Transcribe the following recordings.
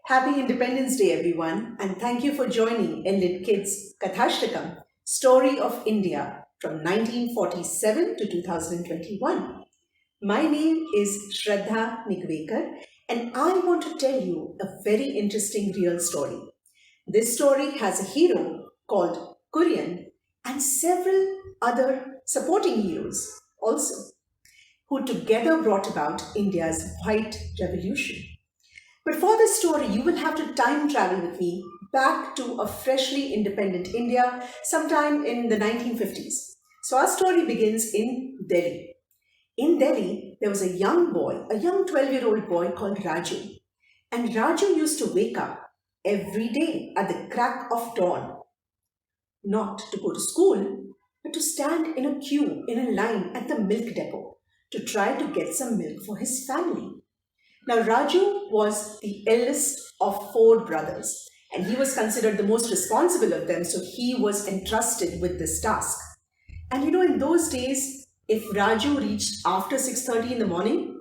Happy Independence Day, everyone, and thank you for joining Enlit Kids Kathashtakam, Story of India from 1947 to 2021. My name is Shraddha Nigvekar, and I want to tell you a very interesting real story. This story has a hero called Kurian and several other supporting heroes also, who together brought about India's White Revolution. But for this story, you will have to time travel with me back to a freshly independent India sometime in the 1950s. So our story begins in Delhi. In Delhi, there was a young boy, a young 12-year-old boy called Raju. And Raju used to wake up every day at the crack of dawn, not to go to school, but to stand in a queue, in a line at the milk depot to try to get some milk for his family. Now, Raju was the eldest of four brothers, and he was considered the most responsible of them, so he was entrusted with this task. And in those days, if Raju reached after 6:30 in the morning,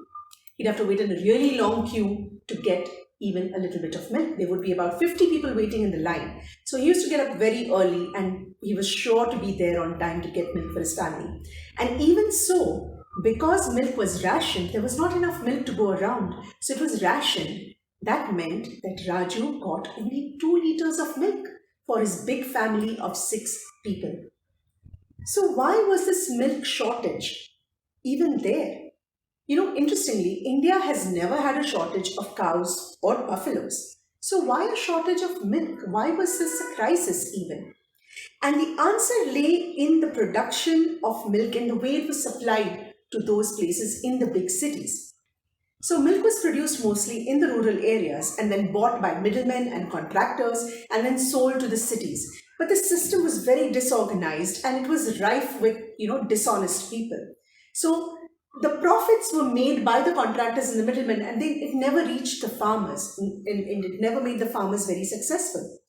he'd have to wait in a really long queue to get even a little bit of milk. There would be about 50 people waiting in the line. So he used to get up very early, and he was sure to be there on time to get milk for his family. And even so, because milk was rationed, there was not enough milk to go around. So it was rationed. That meant that Raju got only 2 liters of milk for his big family of 6 people. So why was this milk shortage even there? Interestingly, India has never had a shortage of cows or buffaloes. So why a shortage of milk? Why was this a crisis even? And the answer lay in the production of milk and the way it was supplied to those places in the big cities. So milk was produced mostly in the rural areas and then bought by middlemen and contractors and then sold to the cities. But the system was very disorganized and it was rife with, dishonest people. So the profits were made by the contractors and the middlemen, and it never reached the farmers, and it never made the farmers very successful.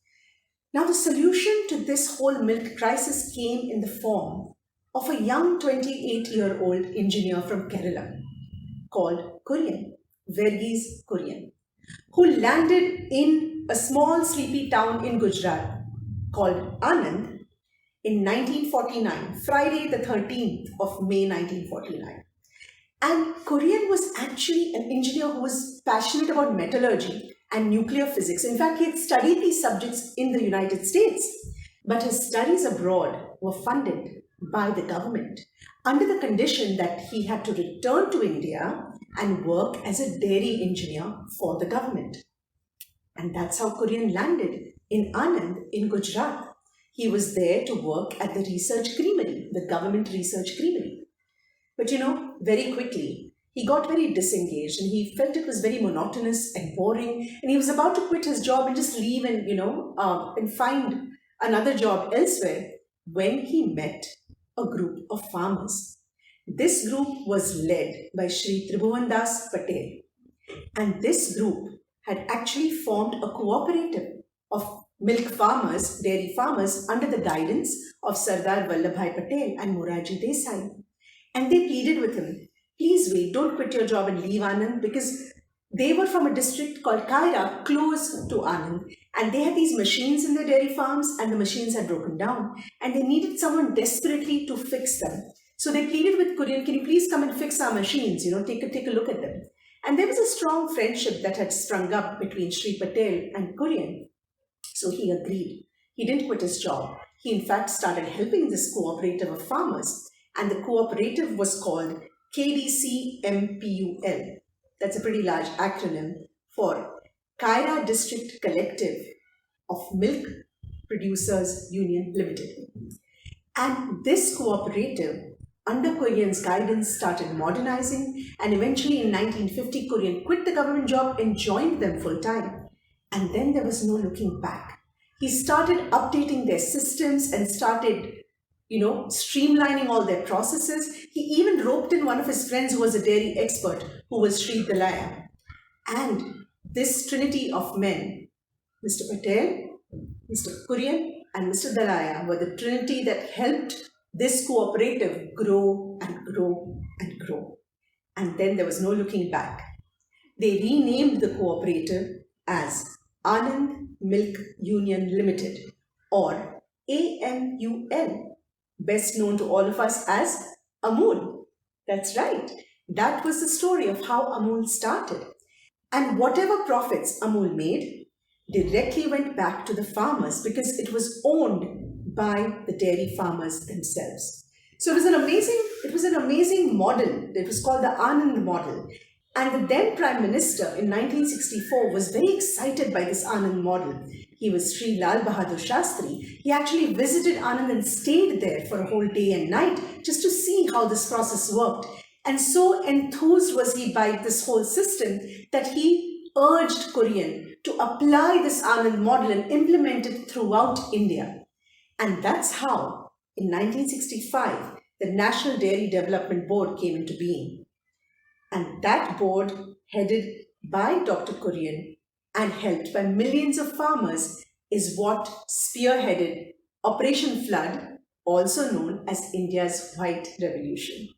Now, the solution to this whole milk crisis came in the form of a young 28-year-old engineer from Kerala called Kurian, Verghese Kurian, who landed in a small sleepy town in Gujarat called Anand in 1949, Friday the 13th of May 1949. And Kurian was actually an engineer who was passionate about metallurgy and nuclear physics. In fact, he had studied these subjects in the United States, but his studies abroad were funded by the government under the condition that he had to return to India and work as a dairy engineer for the government. And that's how Kurian landed in Anand in Gujarat. He was there to work at the research creamery, the government research creamery. But very quickly, he got very disengaged and he felt it was very monotonous and boring. And he was about to quit his job and just leave and, and find another job elsewhere when he met a group of farmers. This group was led by Shri Tribhuvan Das Patel. And this group had actually formed a cooperative of milk farmers, dairy farmers, under the guidance of Sardar Vallabhbhai Patel and Morarji Desai. And they pleaded with him, please wait, don't quit your job and leave Anand, because they were from a district called Kaira, close to Anand. And they had these machines in their dairy farms and the machines had broken down. And they needed someone desperately to fix them. So they pleaded with Kurian, can you please come and fix our machines, take a look at them. And there was a strong friendship that had sprung up between Sri Patel and Kurian. So he agreed. He didn't quit his job. He in fact started helping this cooperative of farmers. And the cooperative was called KDCMPUL. That's a pretty large acronym for Kaira District Collective of Milk Producers Union Limited. And this cooperative, under Kurian's guidance, started modernizing, and eventually in 1950, Kurian quit the government job and joined them full time. And then there was no looking back. He started updating their systems and started streamlining all their processes. He even roped in one of his friends who was a dairy expert, who was Sri Dalaya. And this trinity of men, Mr. Patel, Mr. Kurian, and Mr. Dalaya, were the trinity that helped this cooperative grow and grow and grow. And then there was no looking back. They renamed the cooperative as Anand Milk Union Limited, or AMUL, best known to all of us as Amul. That's right. That was the story of how Amul started. And whatever profits Amul made directly went back to the farmers because it was owned by the dairy farmers themselves. So it was an amazing model. It was called the Anand model. And the then Prime Minister in 1964 was very excited by this Anand model. He was Sri Lal Bahadur Shastri. He actually visited Anand and stayed there for a whole day and night just to see how this process worked. And so enthused was he by this whole system that he urged Kurian to apply this Anand model and implement it throughout India. And that's how, in 1965, the National Dairy Development Board came into being. And that board, headed by Dr. Kurian and helped by millions of farmers, is what spearheaded Operation Flood, also known as India's White Revolution.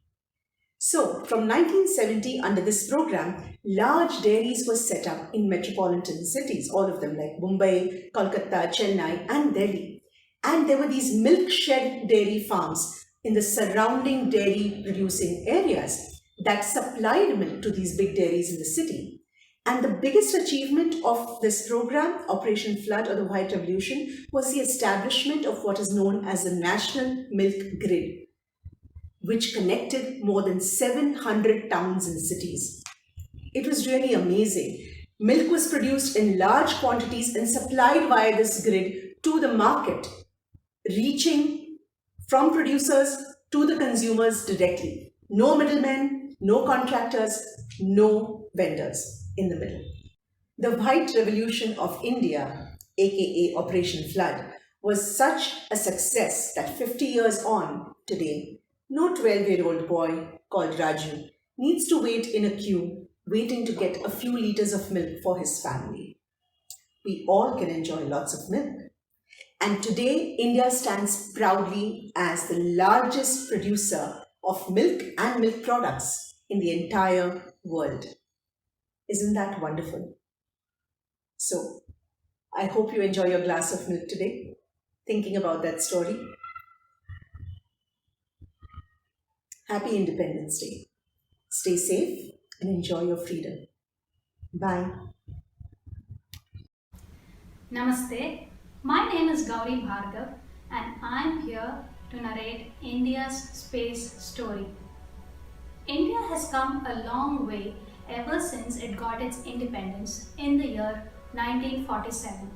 So, from 1970, under this program, large dairies were set up in metropolitan cities, all of them like Mumbai, Kolkata, Chennai, and Delhi. And there were these milk shed dairy farms in the surrounding dairy producing areas that supplied milk to these big dairies in the city. And the biggest achievement of this program, Operation Flood or the White Revolution, was the establishment of what is known as the National Milk Grid, which connected more than 700 towns and cities. It was really amazing. Milk was produced in large quantities and supplied via this grid to the market, reaching from producers to the consumers directly. No middlemen, no contractors, no vendors in the middle. The White Revolution of India, aka Operation Flood, was such a success that 50 years on today, no 12-year-old boy called Raju needs to wait in a queue waiting to get a few liters of milk for his family. We all can enjoy lots of milk. And today, India stands proudly as the largest producer of milk and milk products in the entire world. Isn't that wonderful? So, I hope you enjoy your glass of milk today, thinking about that story. Happy Independence Day. Stay safe and enjoy your freedom. Bye. Namaste. My name is Gauri Bhargav and I'm here to narrate India's space story. India has come a long way ever since it got its independence in the year 1947.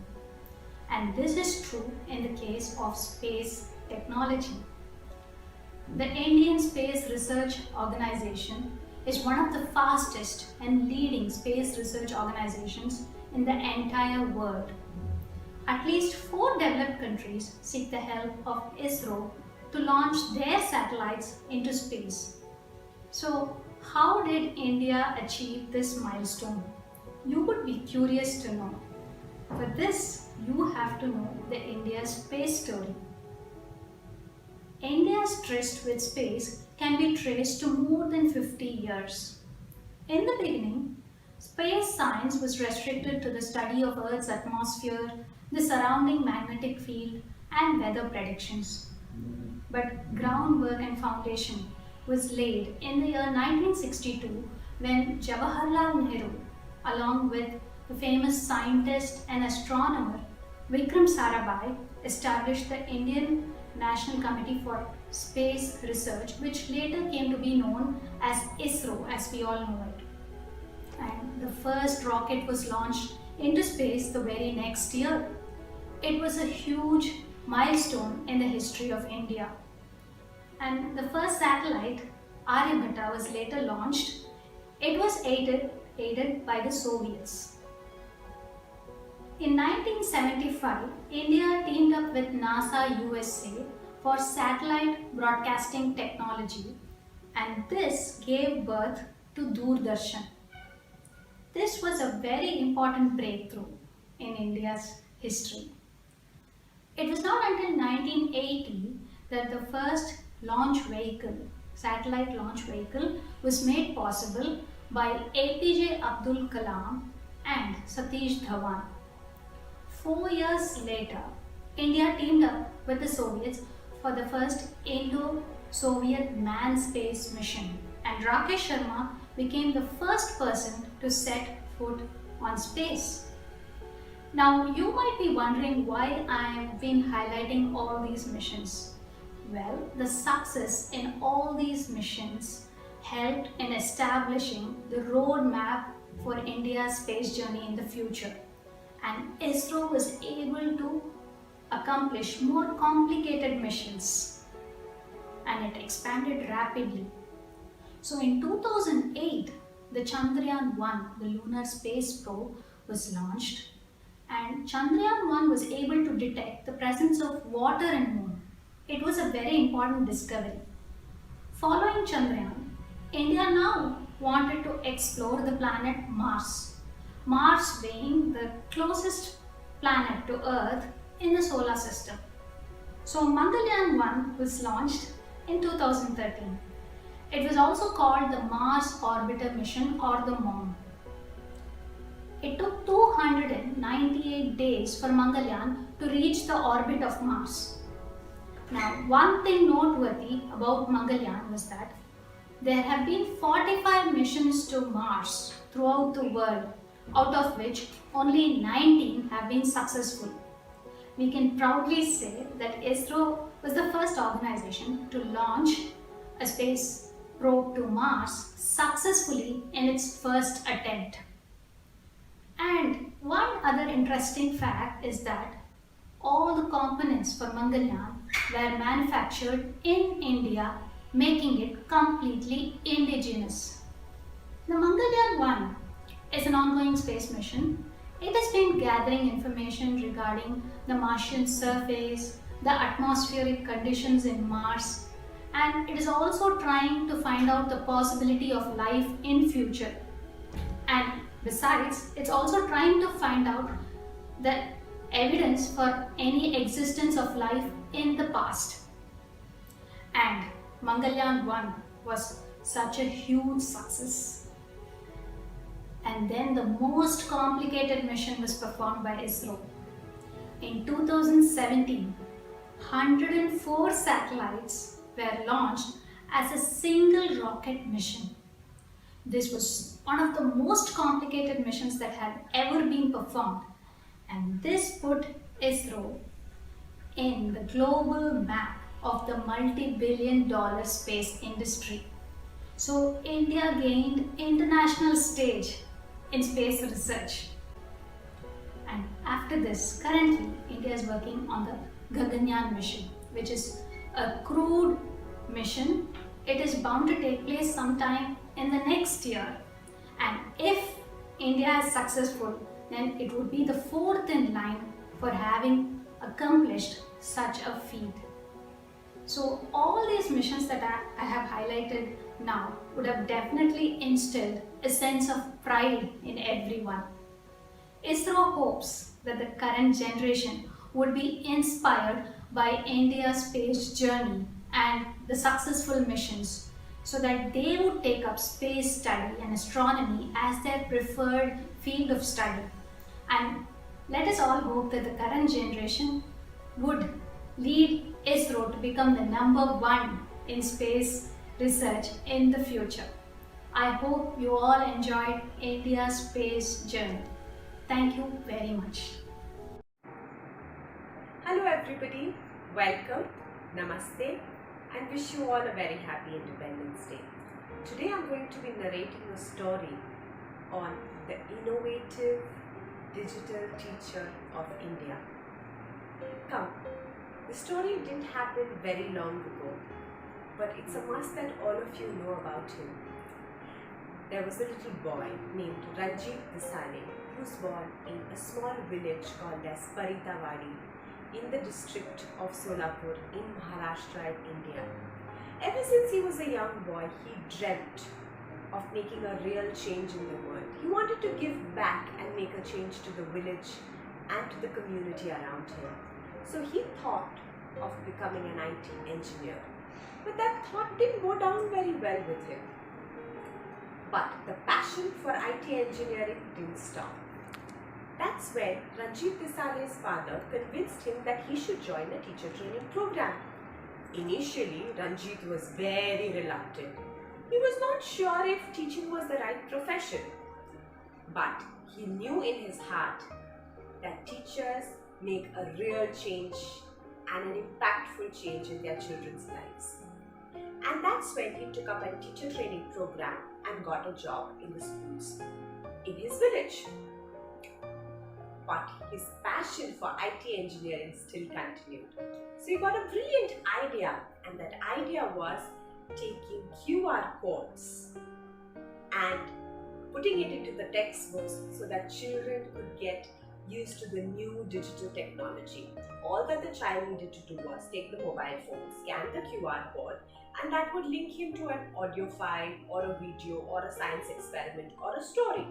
And this is true in the case of space technology. The Indian Space Research Organization is one of the fastest and leading space research organizations in the entire world. At least 4 developed countries seek the help of ISRO to launch their satellites into space. So, how did India achieve this milestone? You would be curious to know. For this, you have to know the India's space story. India's tryst with space can be traced to more than 50 years. In the beginning, space science was restricted to the study of Earth's atmosphere, the surrounding magnetic field, and weather predictions. But groundwork and foundation was laid in the year 1962 when Jawaharlal Nehru, along with the famous scientist and astronomer Vikram Sarabhai, established the Indian National Committee for Space Research, which later came to be known as ISRO, as we all know it. And the first rocket was launched into space the very next year. It was a huge milestone in the history of India. And the first satellite, Aryabhatta, was later launched. It was aided by the Soviets. In 1975, India teamed up with NASA USA for satellite broadcasting technology, and this gave birth to Doordarshan. This was a very important breakthrough in India's history. It was not until 1980 that the first satellite launch vehicle, was made possible by APJ Abdul Kalam and Satish Dhawan. 4 years later, India teamed up with the Soviets for the first Indo-Soviet manned space mission, and Rakesh Sharma became the first person to set foot on space. Now, you might be wondering why I've been highlighting all these missions. Well, the success in all these missions helped in establishing the roadmap for India's space journey in the future. And ISRO was able to accomplish more complicated missions, and it expanded rapidly. So in 2008, the Chandrayaan 1, the lunar space probe, was launched, and Chandrayaan 1 was able to detect the presence of water in moon. It was a very important discovery. Following Chandrayaan, India now wanted to explore the planet Mars. Mars being the closest planet to Earth in the solar system. So Mangalyaan 1 was launched in 2013. It was also called the Mars Orbiter Mission or the MOM. It took 298 days for Mangalyaan to reach the orbit of Mars. Now, one thing noteworthy about Mangalyaan was that there have been 45 missions to Mars throughout the world, out of which only 19 have been successful. We can proudly say that ISRO was the first organization to launch a space probe to Mars successfully in its first attempt. And one other interesting fact is that all the components for Mangalyaan were manufactured in India, making it completely indigenous. The Mangalyaan 1 is an ongoing space mission. It has been gathering information regarding the Martian surface, the atmospheric conditions in Mars, and it is also trying to find out the possibility of life in future. And besides, it's also trying to find out the evidence for any existence of life in the past. And Mangalyaan 1 was such a huge success. And then the most complicated mission was performed by ISRO. In 2017, 104 satellites were launched as a single rocket mission. This was one of the most complicated missions that had ever been performed, and this put ISRO in the global map of the multi-billion-dollar space industry. So India gained international stage in space research. And after this, currently India is working on the Gaganyaan mission, which is a crewed mission. It is bound to take place sometime in the next year. And if India is successful, then it would be the fourth in line for having accomplished such a feat. So all these missions that I have highlighted now would have definitely instilled a sense of pride in everyone. ISRO hopes that the current generation would be inspired by India's space journey and the successful missions, so that they would take up space study and astronomy as their preferred field of study. And let us all hope that the current generation would lead ISRO to become the #1 in space research in the future. I hope you all enjoyed India's space journey. Thank you very much. Hello everybody, welcome, namaste, and wish you all a very happy Independence Day. Today I'm going to be narrating a story on the innovative digital teacher of India. Come, the story didn't happen very long ago, but it's a must that all of you know about him. There was a little boy named Ranjit Desale who was born in a small village called as Paritawadi in the district of Solapur in Maharashtra in India. Ever since he was a young boy, he dreamt of making a real change in the world. He wanted to give back and make a change to the village and to the community around him. So he thought of becoming an IT engineer. But that thought didn't go down very well with him. But the passion for IT engineering didn't stop. That's when Ranjit Desale's father convinced him that he should join a teacher training program. Initially, Ranjit was very reluctant. He was not sure if teaching was the right profession. But he knew in his heart that teachers make a real change and an impactful change in their children's lives. And that's when he took up a teacher training program and got a job in the schools in his village. But his passion for IT engineering still continued. So he got a brilliant idea, and that idea was taking QR codes and putting it into the textbooks so that children could get used to the new digital technology. All that the child needed to do was take the mobile phone, scan the QR code, and that would link him to an audio file or a video or a science experiment or a story.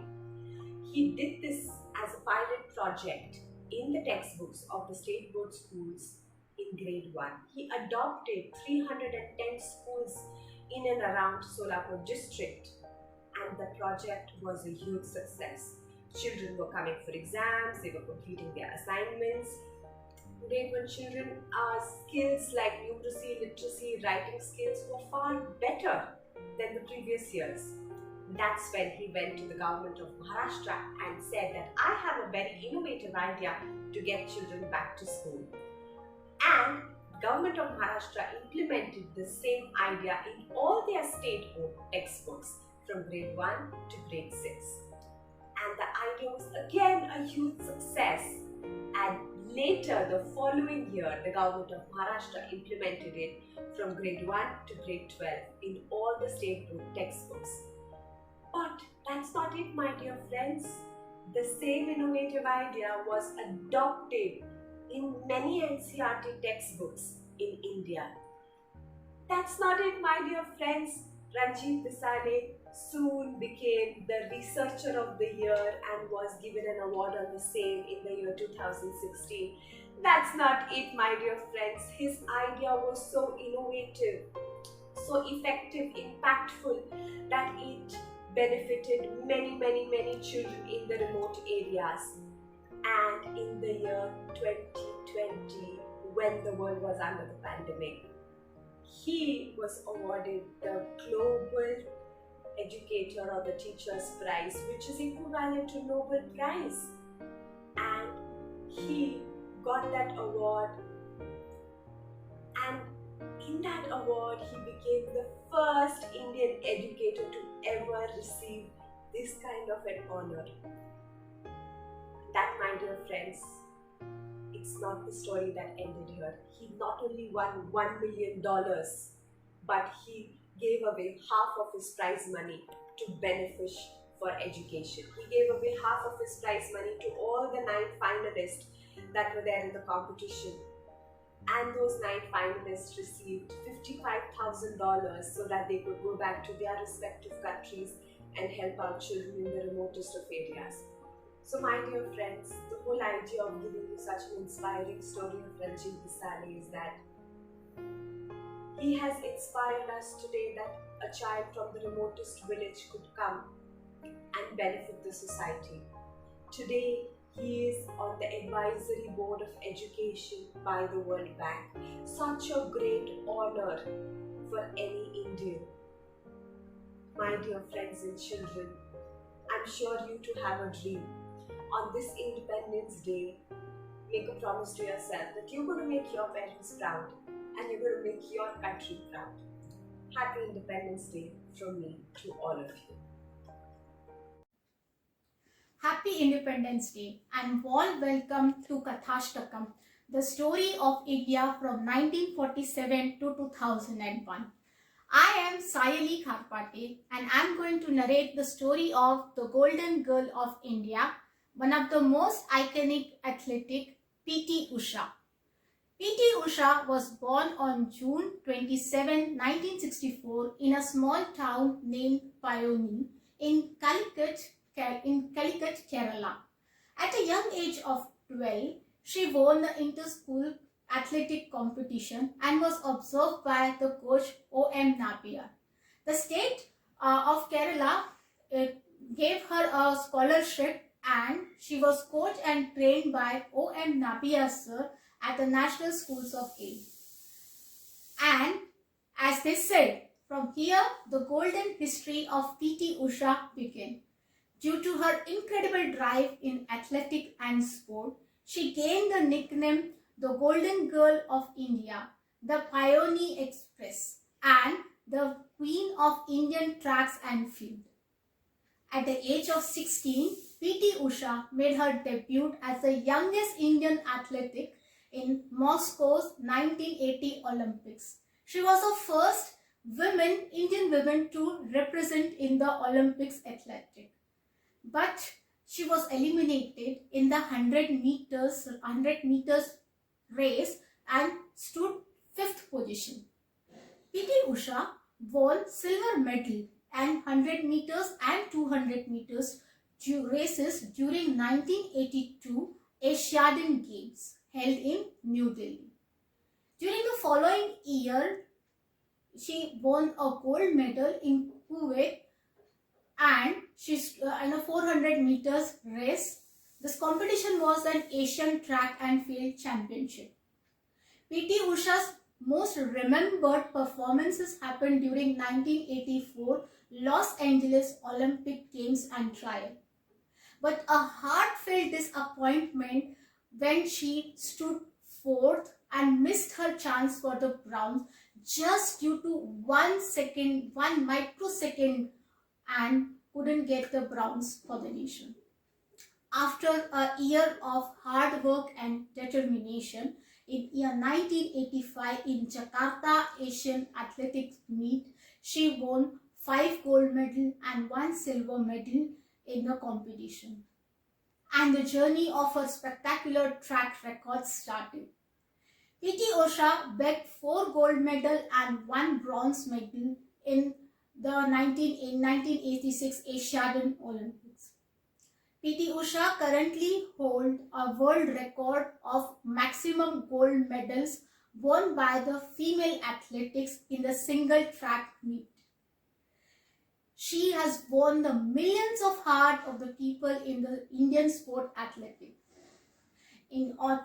He did this as a pilot project in the textbooks of the state board schools in grade 1. He adopted 310 schools in and around Solapur district, and the project was a huge success. Children were coming for exams, they were completing their assignments. Grade 1 children, skills like numeracy, literacy, writing skills were far better than the previous years. That's when he went to the government of Maharashtra and said that I have a very innovative idea to get children back to school. And the government of Maharashtra implemented the same idea in all their state-owned textbooks from grade 1 to grade 6. And the idea was again a huge success. And later, the following year, the government of Maharashtra implemented it from grade 1 to grade 12 in all the state-owned textbooks. But that's not it, my dear friends. The same innovative idea was adopted in many NCERT textbooks in India. That's not it, my dear friends. Ranjit Desale soon became the Researcher of the Year and was given an award on the same in the year 2016. That's not it, my dear friends. His idea was so innovative, so effective, impactful that it benefited many children in the remote areas. And in the year 2020, when the world was under the pandemic, he was awarded the Global Educator or the Teacher's Prize, which is equivalent to Nobel Prize. And he got that award, and in that award he became the first Indian educator to ever receive this kind of an honor. That, my dear friends, it's not the story that ended here. He not only won $1 million, but he gave away half of his prize money to benefit for education. He gave away half of his prize money to all the 9 finalists that were there in the competition. And those 9 finalists received $55,000 so that they could go back to their respective countries and help out children in the remotest of areas. So, my dear friends, the whole idea of giving you such an inspiring story of Ranjit Desale is that he has inspired us today that a child from the remotest village could come and benefit the society. Today, he is on the advisory board of education by the World Bank. Such a great honor for any Indian. My dear friends and children, I'm sure you too have a dream. On this Independence Day, make a promise to yourself that you're going to make your parents proud and you're going to make your country proud. Happy Independence Day from me to all of you. Happy Independence Day and warm welcome to Kathashtakam, the story of India from 1947 to 2001. I am Sayali Kharpate and I am going to narrate the story of the Golden Girl of India, one of the most iconic athletic, P.T. Usha. P.T. Usha was born on June 27, 1964 in a small town named Payoni in Calicut, Kerala. At a young age of 12, she won the inter-school athletic competition and was observed by the coach O.M. Napier. The state of Kerala gave her a scholarship and she was coached and trained by O.M. Nabiya sir at the National Schools of Aid. And as they said, from here the golden history of P.T. Usha began. Due to her incredible drive in athletic and sport, she gained the nickname the Golden Girl of India, the Pioneer Express, and the Queen of Indian Tracks and Field. At the age of 16, P.T. Usha made her debut as the youngest Indian athlete in Moscow's 1980 Olympics. She was the first Indian woman to represent in the Olympics athletics. But she was eliminated in the 100 meters race and stood 5th position. P.T. Usha won silver medal and 100 meters and 200 meters races during 1982 Asian Games held in New Delhi. During the following year, she won a gold medal in Kuwait and she's in a 400 meters race. This competition was an Asian Track and Field Championship. P.T. Usha's most remembered performances happened during 1984 Los Angeles Olympic Games and Trial. But a heartfelt disappointment when she stood 4th and missed her chance for the bronze just due to 1 microsecond, and couldn't get the bronze for the nation. After a year of hard work and determination, in year 1985 in Jakarta Asian Athletics Meet, she won 5 gold medals and 1 silver medal in the competition. And the journey of her spectacular track record started. P.T. Usha bagged 4 gold medals and 1 bronze medal in the 1986 Asian Olympics. P.T. Usha currently holds a world record of maximum gold medals won by the female athletics in the single track meet. She has won the millions of hearts of the people in the Indian sport athletics.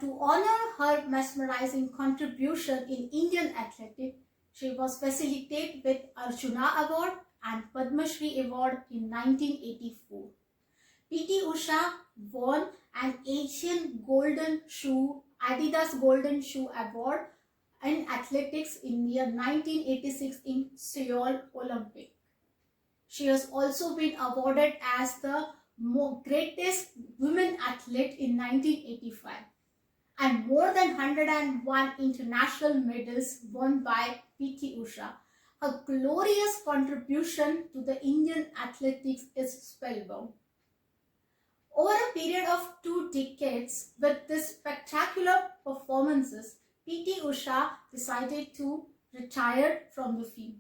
To honor her mesmerizing contribution in Indian athletics, she was facilitated with Arjuna Award and Padma Shri Award in 1984. P.T. Usha won an Asian Golden Shoe, Adidas Golden Shoe Award in athletics in the year 1986 in Seoul Olympic. She has also been awarded as the greatest women athlete in 1985 and more than 101 international medals won by P.T. Usha. Her glorious contribution to the Indian athletics is spellbound. Over a period of 2 decades, with these spectacular performances, P.T. Usha decided to retire from the field.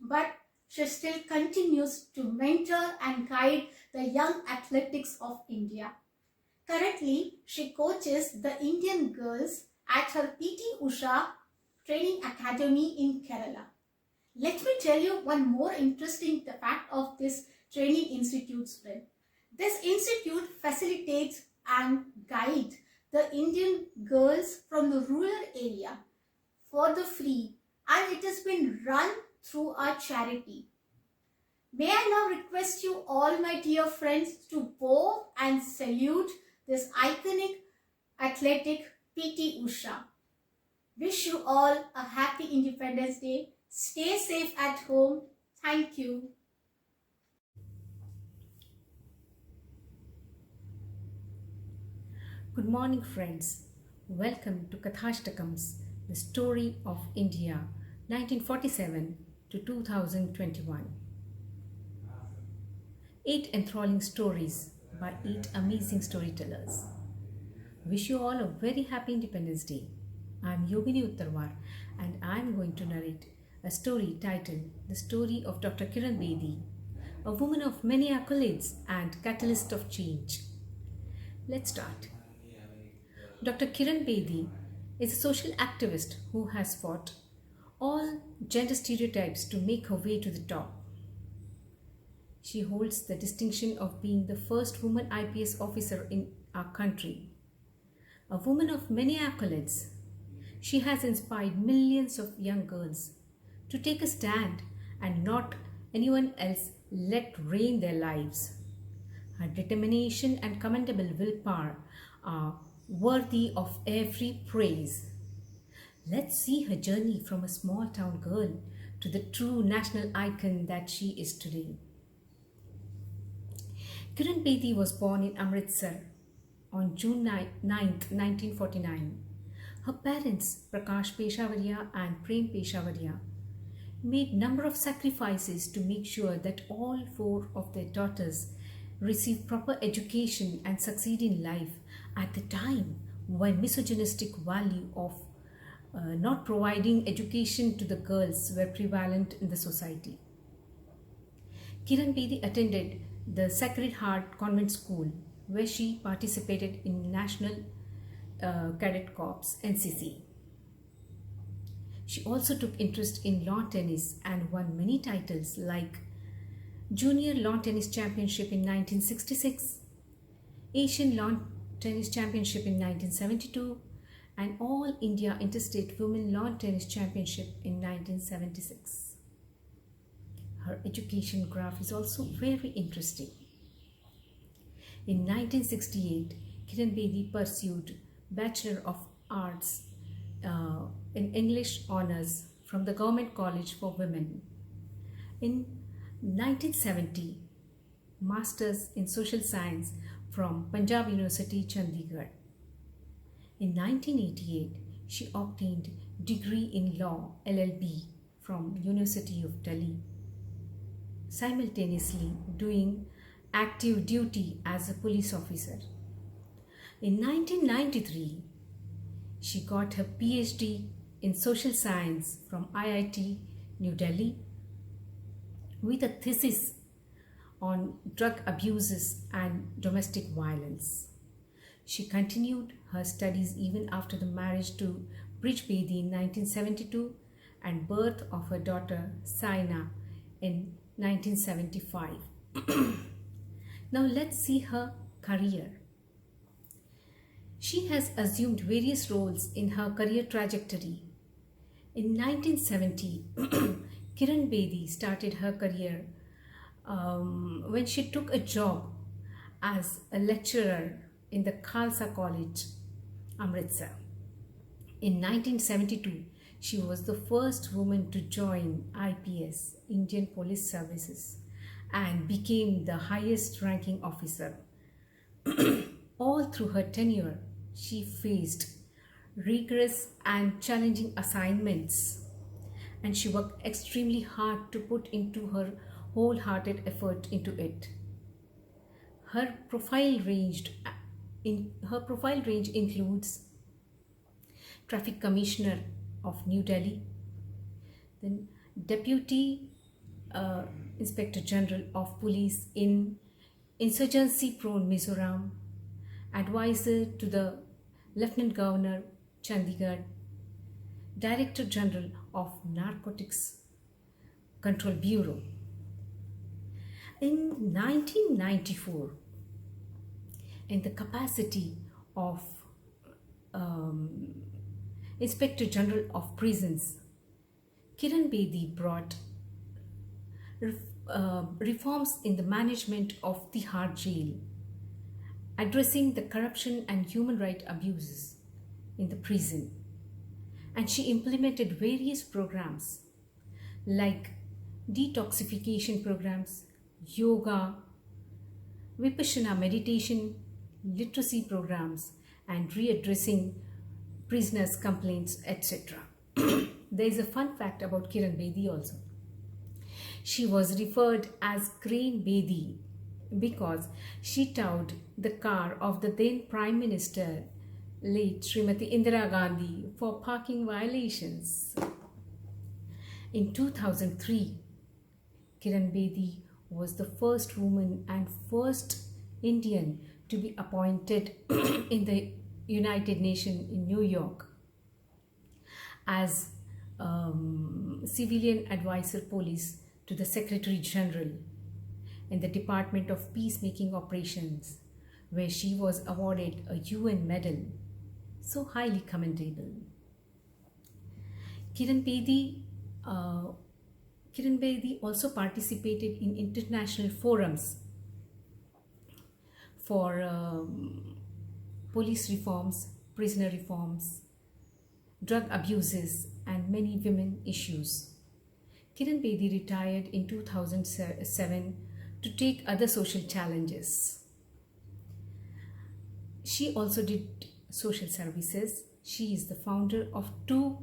But she still continues to mentor and guide the young athletics of India. Currently, she coaches the Indian girls at her P.T. Usha Training Academy in Kerala. Let me tell you one more interesting fact of this training institute's friend. This institute facilitates and guides the Indian girls from the rural area for the free, and it has been run through a charity. May I now request you all, my dear friends, to bow and salute this iconic athletic P.T. Usha. Wish you all a happy Independence Day. Stay safe at home. Thank you. Good morning, friends. Welcome to Kathashtakams, the story of India, 1947 to 2021. 8 enthralling stories by 8 amazing storytellers. Wish you all a very happy Independence Day. I'm Yogini Uttarwar and I'm going to narrate a story titled The Story of Dr. Kiran Bedi, a woman of many accolades and catalyst of change. Let's start. Dr. Kiran Bedi is a social activist who has fought all gender stereotypes to make her way to the top. She holds the distinction of being the first woman IPS officer in our country. A woman of many accolades, she has inspired millions of young girls to take a stand and not anyone else let reign their lives. Her determination and commendable willpower are worthy of every praise. Let's see her journey from a small town girl to the true national icon that she is today. Kiran Bedi was born in Amritsar on June 9th, 1949. Her parents, Prakash Peshawariya and Prem Peshawariya, made number of sacrifices to make sure that all four of their daughters receive proper education and succeed in life at the time when misogynistic value of not providing education to the girls were prevalent in the society. Kiran Bedi attended the Sacred Heart Convent School, where she participated in National Cadet Corps (NCC). She also took interest in lawn tennis and won many titles like Junior Lawn Tennis Championship in 1966, Asian Lawn Tennis Championship in 1972, and All India Interstate Women Lawn Tennis Championship in 1976. Her education graph is also very interesting. In 1968, Kiran Bedi pursued Bachelor of Arts in English Honours from the Government College for Women. In 1970, Masters in Social Science from Punjab University, Chandigarh. In 1988, she obtained degree in Law LLB from University of Delhi, simultaneously doing active duty as a police officer. In 1993, she got her PhD in Social Science from IIT New Delhi with a thesis on drug abuses and domestic violence. She continued her studies even after the marriage to Brij Bedi in 1972 and birth of her daughter Saina in 1975. Now let's see her career. She has assumed various roles in her career trajectory. In 1970, Kiran Bedi started her career when she took a job as a lecturer in the Khalsa College, Amritsar. In 1972, she was the first woman to join IPS, Indian Police Services, and became the highest ranking officer. All through her tenure, she faced rigorous and challenging assignments, and she worked extremely hard to put into her wholehearted effort into it. Her profile range includes Traffic Commissioner of New Delhi, then Deputy Inspector General of Police in insurgency-prone Mizoram, Advisor to the Lieutenant Governor Chandigarh, Director General of Narcotics Control Bureau. In 1994, in the capacity of Inspector General of Prisons, Kiran Bedi brought reforms in the management of Tihar Jail, addressing the corruption and human rights abuses in the prison. And she implemented various programs like detoxification programs, yoga, vipassana meditation, literacy programs, and readdressing prisoners' complaints, etc. There is a fun fact about Kiran Bedi also. She was referred as Kiran Bedi because she towed the car of the then Prime Minister, late Srimati Indira Gandhi, for parking violations. In 2003, Kiran Bedi was the first woman and first Indian to be appointed in the United Nations in New York as civilian advisor police to the Secretary General. in the Department of Peacemaking Operations, where she was awarded a UN medal. So highly commendable. Kiran Bedi, uh, Kiran Bedi also participated in international forums for police reforms, prisoner reforms, drug abuses, and many women issues. Kiran Bedi retired in 2007 to take other social challenges. She also did social services. She is the founder of two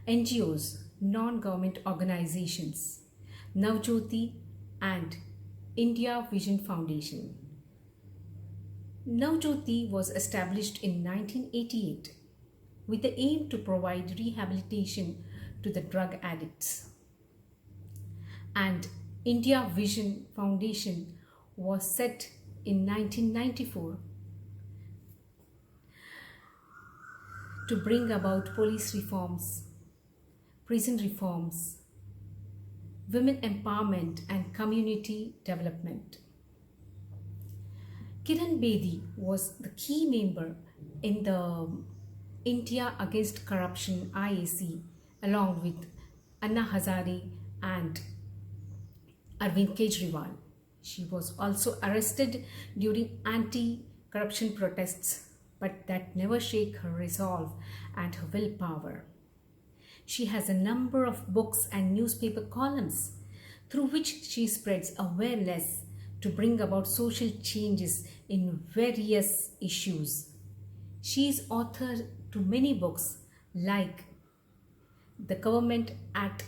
NGOs, non-government organizations, Navjyoti and India Vision Foundation. Navjyoti was established in 1988 with the aim to provide rehabilitation to the drug addicts. And India Vision Foundation was set in 1994 to bring about police reforms, prison reforms, women empowerment and community development. Kiran Bedi was the key member in the India Against Corruption IAC along with Anna Hazare and Arvind Kejriwal. She was also arrested during anti-corruption protests, but that never shake her resolve and her willpower. She has a number of books and newspaper columns through which she spreads awareness to bring about social changes in various issues. She is author to many books like The Government at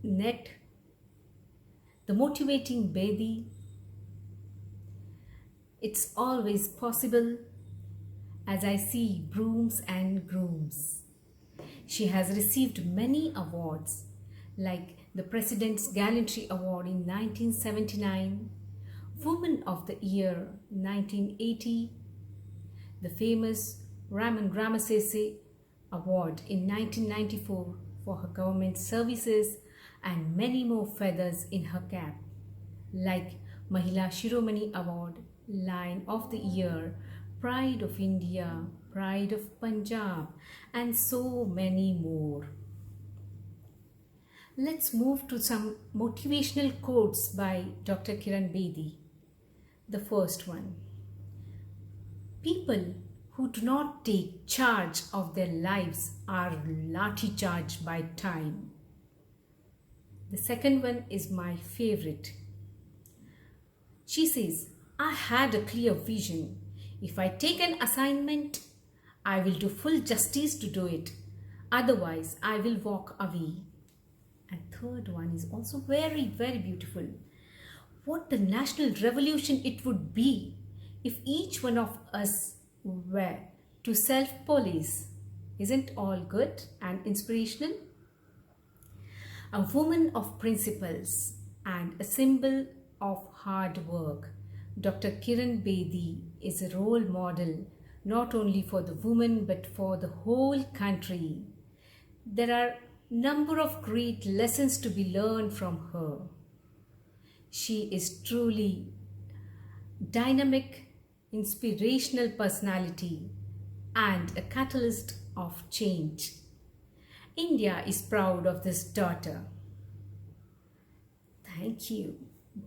Net, The Motivating Bedi, It's Always Possible, As I See Brooms and Grooms. She has received many awards like the President's Gallantry Award in 1979, Woman of the Year 1980, the famous Raman Ramasese Award in 1994 for her government services, and many more feathers in her cap like Mahila Shiromani Award, Lion of the Year, Pride of India, Pride of Punjab, and so many more. Let's move to some motivational quotes by Dr. Kiran Bedi. The first one: people who do not take charge of their lives are lathi charged by time. The second one is my favorite. She says, I had a clear vision. If I take an assignment, I will do full justice to do it. Otherwise, I will walk away. And third one is also very, very beautiful. What the national revolution it would be if each one of us were to self-police. Isn't all good and inspirational? A woman of principles and a symbol of hard work, Dr. Kiran Bedi is a role model not only for the woman but for the whole country. There are number of great lessons to be learned from her. She is truly dynamic, inspirational personality and a catalyst of change. India is proud of this daughter. Thank you.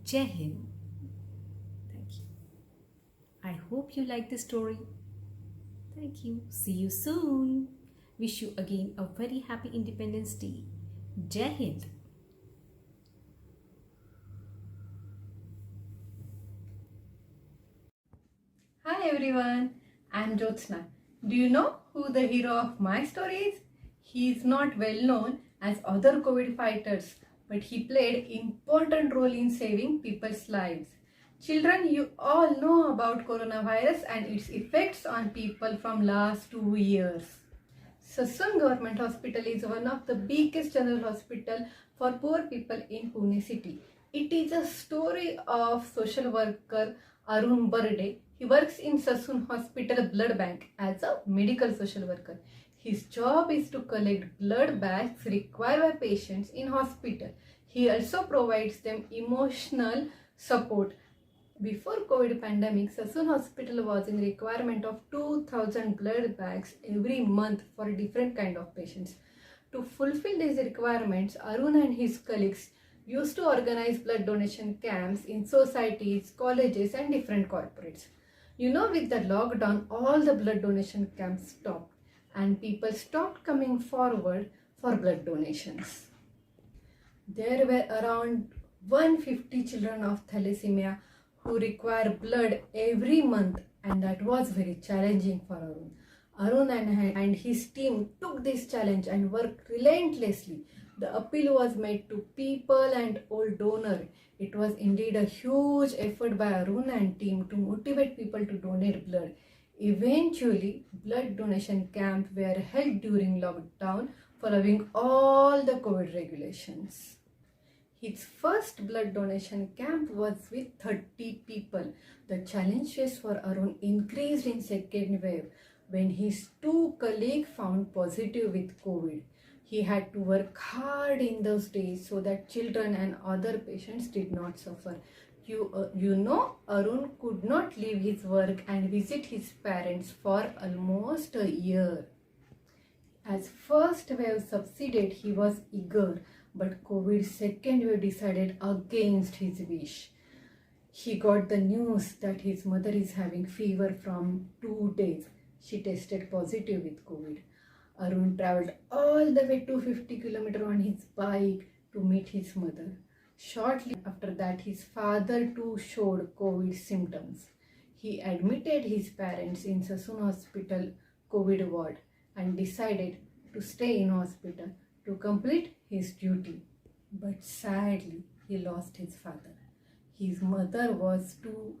Jai Hind. Thank you. I hope you like this story. Thank you. See you soon. Wish you again a very happy Independence Day. Jai Hind. Hi everyone, I'm Jyotsna. Do you know who the hero of my story is? He is not well known as other COVID fighters, but he played important role in saving people's lives. Children, you all know about coronavirus and its effects on people from last 2 years. Sassoon Government Hospital is one of the biggest general hospital for poor people in Pune city. It is a story of social worker Arun Burde. He works in Sassoon Hospital Blood Bank as a medical social worker. His job is to collect blood bags required by patients in hospital. He also provides them emotional support. Before COVID pandemic, Sassoon Hospital was in requirement of 2000 blood bags every month for different kind of patients. To fulfill these requirements, Arun and his colleagues used to organize blood donation camps in societies, colleges and different corporates. With the lockdown, all the blood donation camps stopped and people stopped coming forward for blood donations. There were around 150 children of thalassemia who require blood every month, and that was very challenging for Arun. Arun and his team took this challenge and worked relentlessly. The appeal was made to people and all donors. It was indeed a huge effort by Arun and team to motivate people to donate blood. Eventually, blood donation camps were held during lockdown following all the COVID regulations. His first blood donation camp was with 30 people. The challenges for Arun increased in second wave when his two colleagues found positive with COVID. He had to work hard in those days so that children and other patients did not suffer. Arun could not leave his work and visit his parents for almost a year. As first wave subsided, he was eager, but COVID second wave decided against his wish. He got the news that his mother is having fever from 2 days. She tested positive with COVID. Arun traveled all the way 250 kilometers on his bike to meet his mother. Shortly after that, his father too showed COVID symptoms. He admitted his parents in Sassoon Hospital COVID ward and decided to stay in hospital to complete his duty. But sadly, he lost his father. His mother was too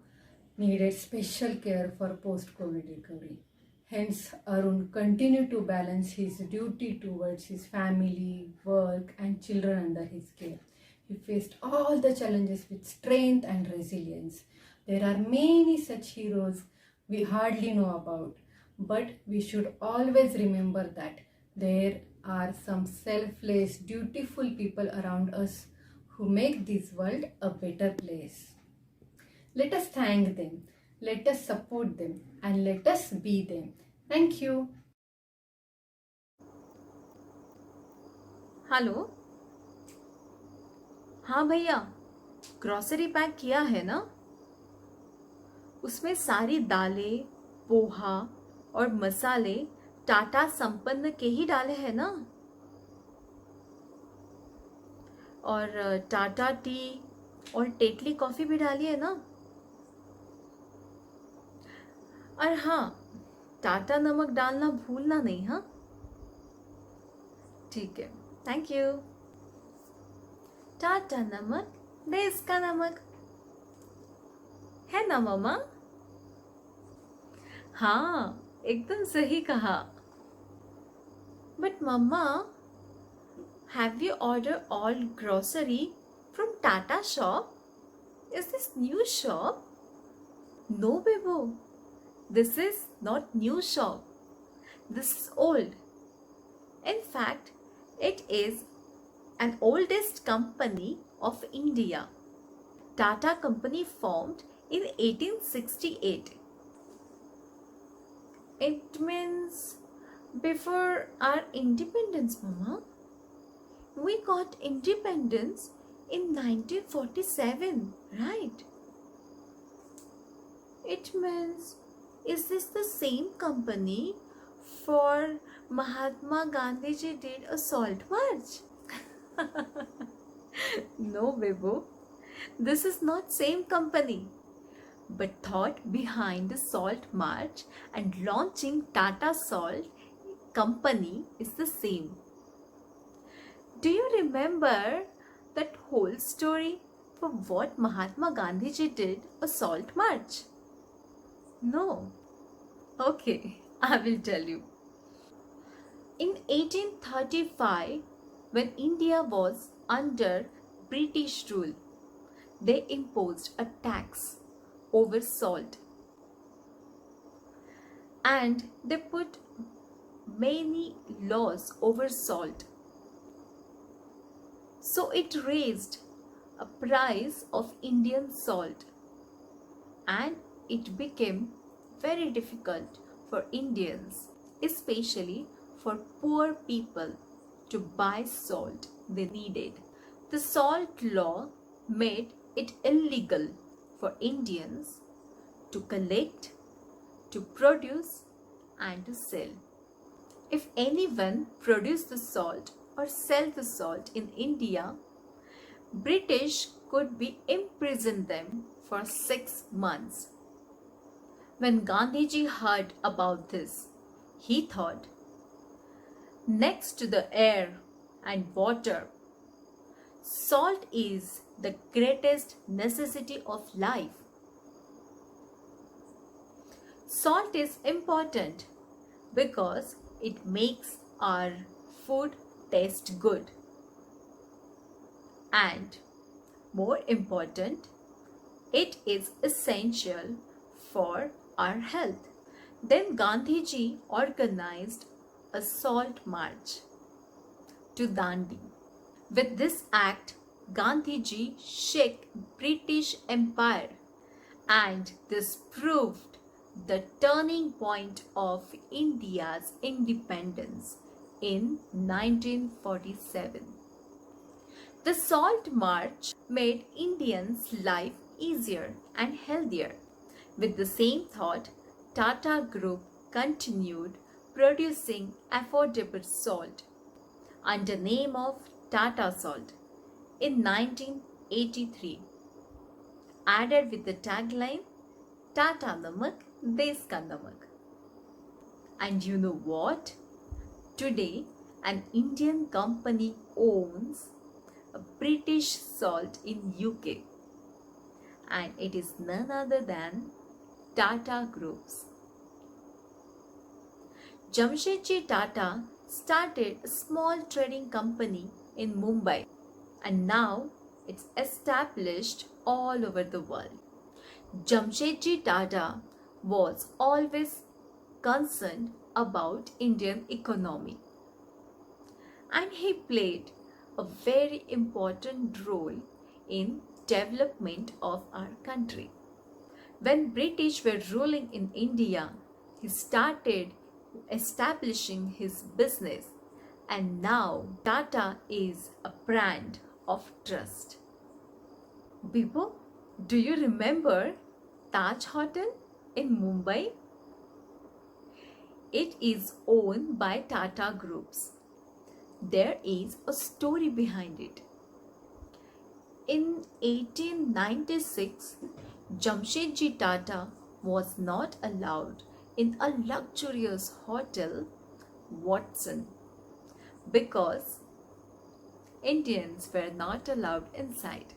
needed special care for post-COVID recovery. Hence, Arun continued to balance his duty towards his family, work and children under his care. He faced all the challenges with strength and resilience. There are many such heroes we hardly know about, but we should always remember that there are some selfless, dutiful people around us who make this world a better place. Let us thank them, let us support them, and let us be them. Thank you. Hello. हाँ भैया, grocery pack किया है ना? उसमें सारी दालें, पोहा और मसाले टाटा संपन्न के ही डाले हैं ना? और टाटा टी और टेटली कॉफी भी डाली है ना? और हाँ, टाटा नमक डालना भूलना नहीं। हाँ ठीक है, थैंक यू। टाटा नमक, देश का नमक है ना मम्मा? हाँ, एकदम सही कहा। But mamma, have you ordered all grocery from Tata shop? Is this new shop? No, Bebo. This is not new shop. This is old. In fact, it is an oldest company of India. Tata Company formed in 1868. It means before our independence, Mama. We got independence in 1947, right? It means, is this the same company for Mahatma Gandhi ji did a salt march? No, Bebo. This is not same company. But thought behind the salt march and launching Tata Salt Company is the same. Do you remember that whole story for what Mahatma Gandhi ji did a salt march? No. Okay, I will tell you. In 1835, when India was under British rule, they imposed a tax over salt and they put many laws over salt. So it raised a price of Indian salt, and it became very difficult for Indians, especially for poor people, to buy salt they needed. The salt law made it illegal for Indians to collect, to produce, and to sell. If anyone produced the salt or sell the salt in India, British could be imprisoned them for 6 months. When Gandhiji heard about this, he thought, next to the air and water, salt is the greatest necessity of life. Salt is important because it makes our food taste good. And more important, it is essential for our health. Then Gandhiji organized a salt march to Dandi. With this act, Gandhiji shook British Empire, and this proved the turning point of India's independence in 1947. The Salt March made Indians' life easier and healthier. With the same thought, Tata Group continued producing affordable salt under name of Tata Salt in 1983, added with the tagline Tata Namak, Desh Ka Namak. And you know what? Today, an Indian company owns a British salt in UK, and it is none other than Tata Groups. Jamshedji Tata started a small trading company in Mumbai, and now it's established all over the world. Jamshedji Tata was always concerned about Indian economy, and he played a very important role in development of our country. When British were ruling in India, he started establishing his business, and now Tata is a brand of trust. Bibo, do you remember Taj Hotel in Mumbai? It is owned by Tata Groups. There is a story behind it. In 1896, Jamshedji Tata was not allowed in a luxurious hotel, Watson, because Indians were not allowed inside.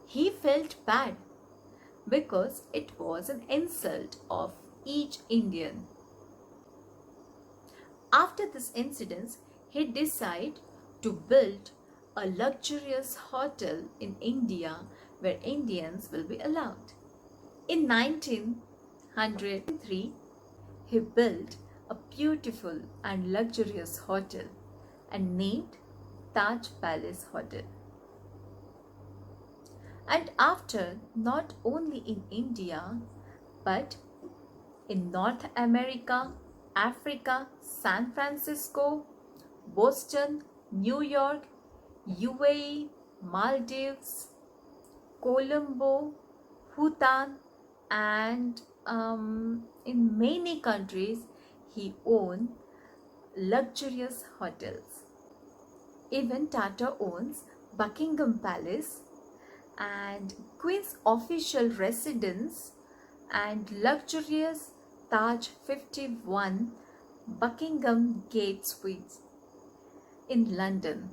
He felt bad because it was an insult of each Indian. After this incident, he decided to build a luxurious hotel in India where Indians will be allowed. In 1903, he built a beautiful and luxurious hotel and named Taj Palace Hotel. And after, not only in India, but in North America, Africa, San Francisco, Boston, New York, UAE, Maldives, Colombo, Bhutan, and in many countries, he owned luxurious hotels. Even Tata owns Buckingham Palace and Queen's official residence and luxurious Taj 51 Buckingham Gate Suites in London.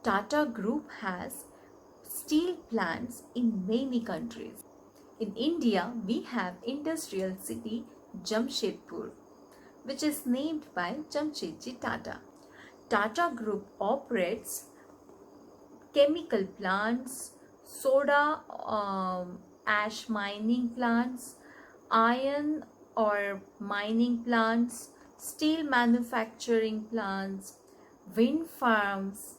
Tata Group has steel plants in many countries. In India, we have industrial city Jamshedpur, which is named by Jamshedji Tata. Tata Group operates chemical plants, soda ash mining plants, iron or mining plants, steel manufacturing plants, wind farms,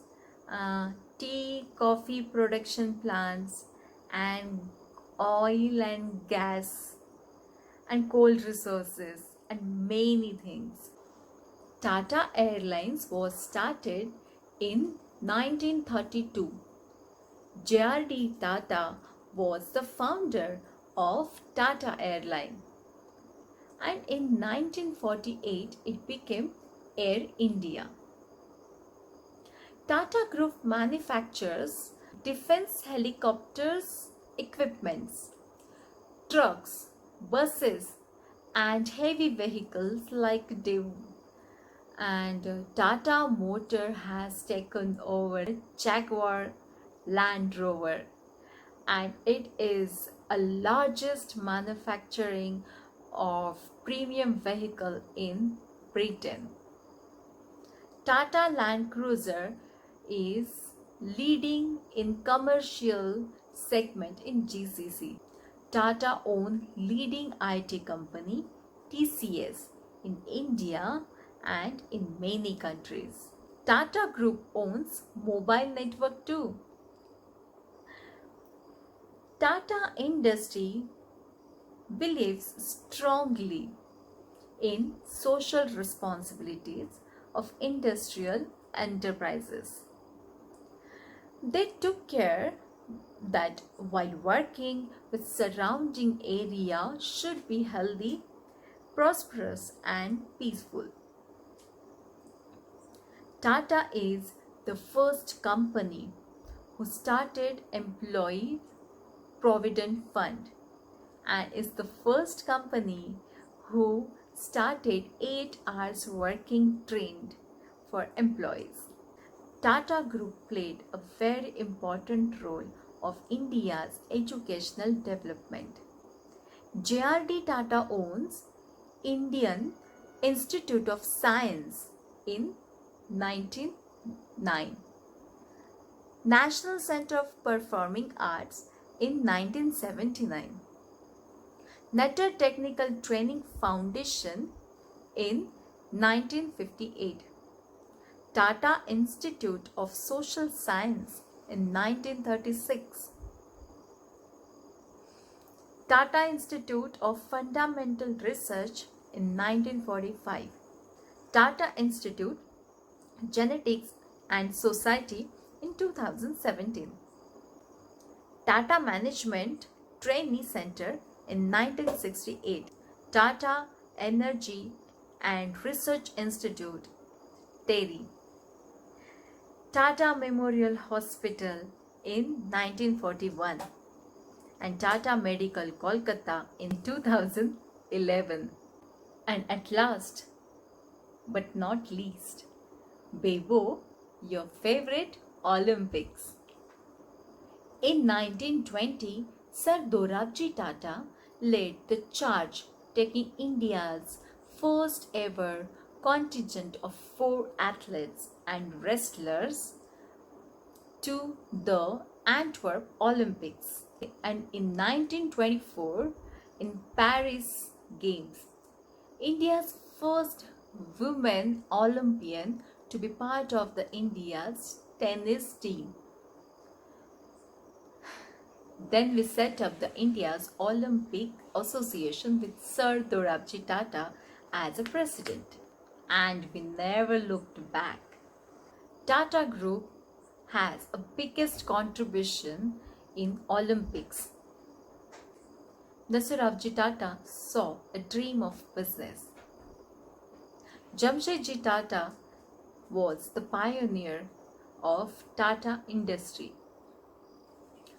tea, coffee production plants, and oil and gas, and coal resources, and many things. Tata Airlines was started in 1932. J.R.D. Tata was the founder of Tata Airlines, and in 1948 it became Air India. Tata Group manufactures defense helicopters, equipments, trucks, buses, and heavy vehicles like Dev. And Tata Motor has taken over Jaguar Land Rover, and it is a largest manufacturing of premium vehicle in Britain. Tata Land Cruiser is leading in commercial segment in GCC. Tata owns leading IT company TCS in India and in many countries. Tata Group owns mobile network too. Tata Industry believes strongly in social responsibilities of industrial enterprises. They took care that while working with surrounding area should be healthy, prosperous and peaceful. Tata is the first company who started employee provident fund and is the first company who started 8 hours working trend for employees. Tata Group played a very important role of India's educational development. J.R.D. Tata owns Indian Institute of Science in 1909, National Center of Performing Arts in 1979, Natar Technical Training Foundation in 1958, Tata Institute of Social Science in 1936, Tata Institute of Fundamental Research in 1945, Tata Institute Genetics and Society in 2017, Tata Management Trainee Center in 1968, Tata Energy and Research Institute, TERI, Tata Memorial Hospital in 1941, and Tata Medical Kolkata in 2011. And at last, but not least, Bebo, your favorite Olympics. In 1920, Sir Dorabji Tata led the charge, taking India's first ever contingent of 4 athletes and wrestlers to the Antwerp Olympics. And in 1924, in Paris Games, India's first women Olympian to be part of the India's tennis team. Then we set up the India's Olympic Association with Sir Dorabji Tata as a president, and we never looked back. Tata Group has a biggest contribution in Olympics. Nasirabji Tata saw a dream of business. Jamshedji Tata was the pioneer of Tata Industry,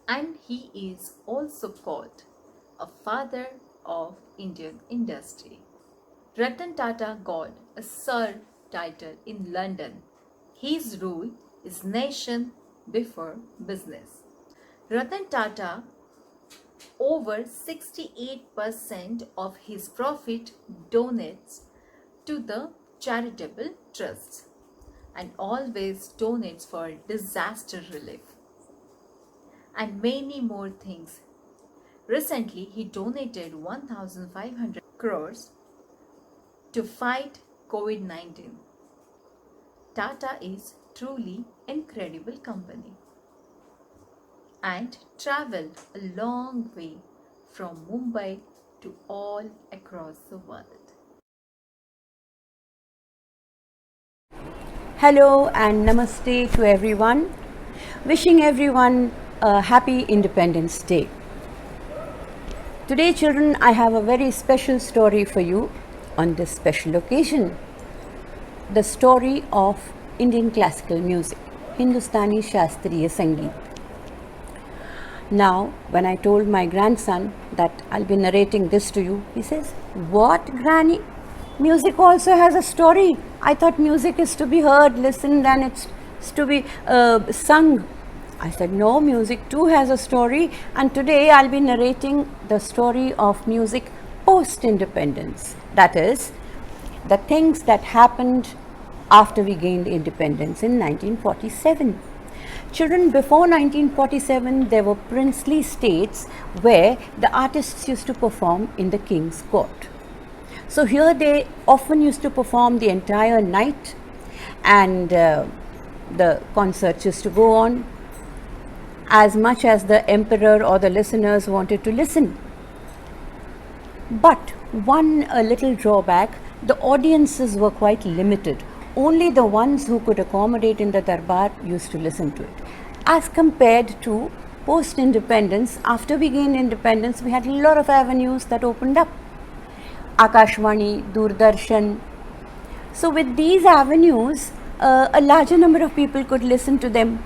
and he is also called a father of Indian industry. Ratan Tata got a Sir title in London. His rule is nation before business. Ratan Tata, over 68% of his profit donates to the charitable trusts and always donates for disaster relief and many more things. Recently, he donated 1,500 crores to fight COVID-19. Tata is truly incredible company. and travel a long way from Mumbai to all across the world. Hello and namaste to everyone. Wishing everyone a happy Independence Day. Today, children, I have a very special story for you on this special occasion. The story of Indian classical music, Hindustani Shastriya Sangeet. Now, when I told my grandson that I'll be narrating this to you, he says, "What, Granny? Music also has a story. I thought music is to be heard, listened, and it's to be sung." I said, "No, music too has a story, and today I'll be narrating the story of music post-independence. That is, the things that happened after we gained independence in 1947. Children, before 1947, there were princely states where the artists used to perform in the king's court. So here they often used to perform the entire night, and the concerts used to go on as much as the emperor or the listeners wanted to listen. But one little drawback, the audiences were quite limited. Only the ones who could accommodate in the darbar used to listen to it. As compared to post-independence, after we gained independence, we had a lot of avenues that opened up. Akashvani, Doordarshan. So with these avenues, a larger number of people could listen to them.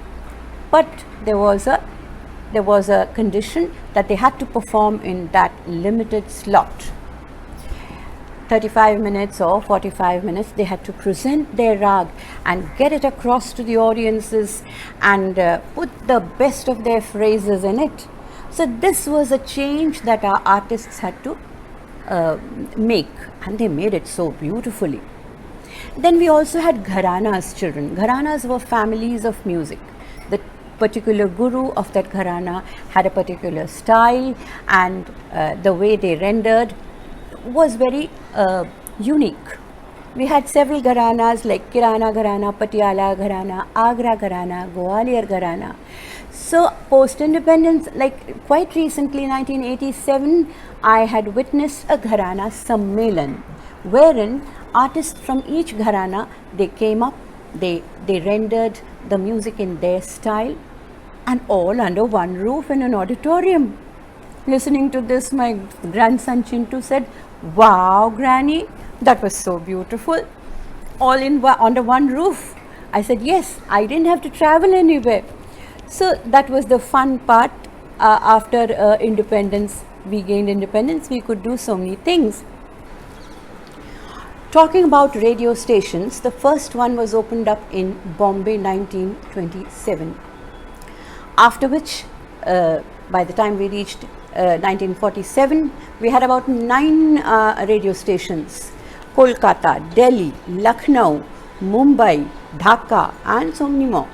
But there was a condition that they had to perform in that limited slot. 35 minutes or 45 minutes, they had to present their rag and get it across to the audiences and put the best of their phrases in it. So this was a change that our artists had to make, and they made it so beautifully. Then we also had gharanas, children. Gharanas were families of music. The particular guru of that gharana had a particular style, and the way they rendered was very unique. We had several gharanas like Kirana Gharana, Patiala Gharana, Agra Gharana, Gwalior Gharana. So post-independence, like quite recently, 1987, I had witnessed a Gharana Sammelan, wherein artists from each Gharana, they came up, they rendered the music in their style, and all under one roof in an auditorium. Listening to this, my grandson Chintu said, "Wow, Granny, that was so beautiful. All under one roof." I said, "Yes, I didn't have to travel anywhere." So that was the fun part. After independence, we gained independence, we could do so many things. Talking about radio stations, the first one was opened up in Bombay 1927. After which, by the time we reached 1947, we had about 9 radio stations. Kolkata, Delhi, Lucknow, Mumbai, Dhaka, and so many more.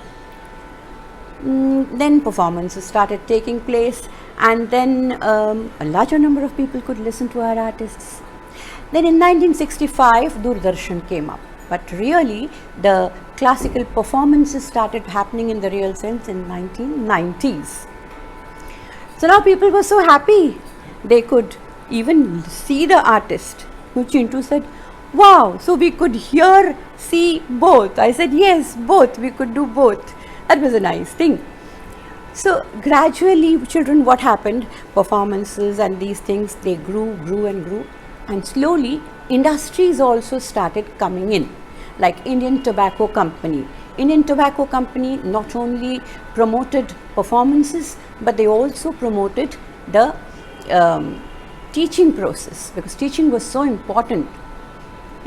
Then performances started taking place, and then a larger number of people could listen to our artists. Then in 1965, Doordarshan came up. But really, the classical performances started happening in the real sense in 1990s. So now people were so happy. They could even see the artist. Chintu said, "Wow, so we could hear, see both." I said, "Yes, both. We could do both." That was a nice thing. So gradually, children, what happened? Performances and these things, they grew and grew. And slowly, industries also started coming in, like Indian Tobacco Company. Indian Tobacco Company not only promoted performances, but they also promoted the teaching process, because teaching was so important.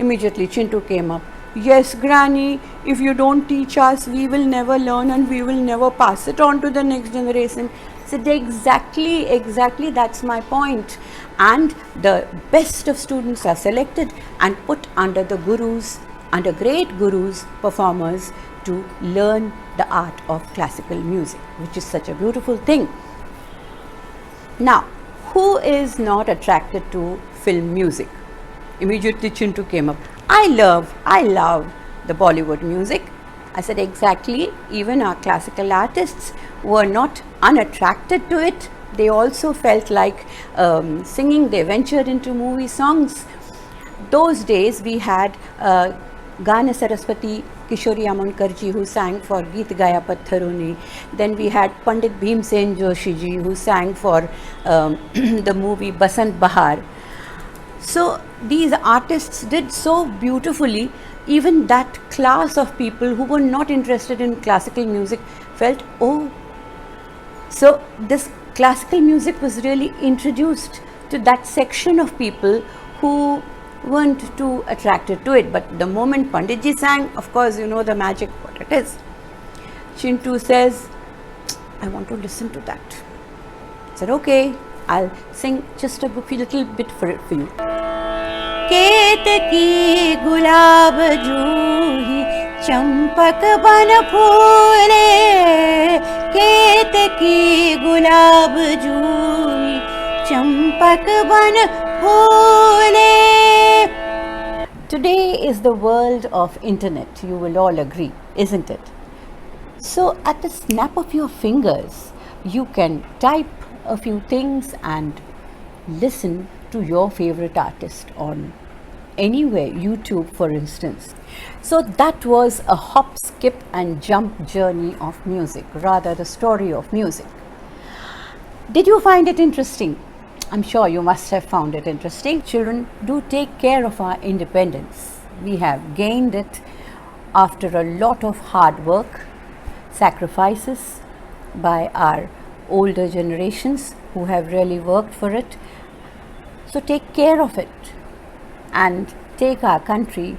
Immediately Chintu came up. "Yes, Granny, if you don't teach us, we will never learn and we will never pass it on to the next generation." I said, exactly, that's my point. And the best of students are selected and put under the gurus, under great gurus, performers, to learn the art of classical music, which is such a beautiful thing. Now, who is not attracted to film music? Immediately Chintu came up. I love the Bollywood music. I said, exactly. Even our classical artists were not unattracted to it. They also felt like singing. They ventured into movie songs. Those days we had Gana Saraswati Kishori Amonkarji, who sang for Geet Gaya Patharoni. Then we had Pandit Bhimsen Joshi ji, who sang for the movie Basant Bahar. So these artists did so beautifully. Even that class of people who were not interested in classical music felt, oh, so this classical music was really introduced to that section of people who weren't too attracted to it. But the moment Panditji sang, of course, you know the magic, what it is. Chintu says, I want to listen to that. I said, okay, I'll sing just a little bit for you. केतकी गुलाब जूही चंपक बन फूले, केतकी गुलाब जूही चंपक बन फूले. Today is the world of internet, you will all agree, isn't it? So at the snap of your fingers, you can type a few things and listen to your favorite artist on anywhere, YouTube for instance. So that was a hop, skip and jump journey of music, rather the story of music. Did you find it interesting? I'm sure you must have found it interesting. Children, do take care of our independence. We have gained it after a lot of hard work, sacrifices by our older generations who have really worked for it. So take care of it and take our country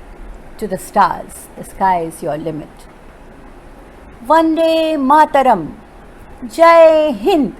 to the stars. The sky is your limit. Vande Mataram. Jai Hind.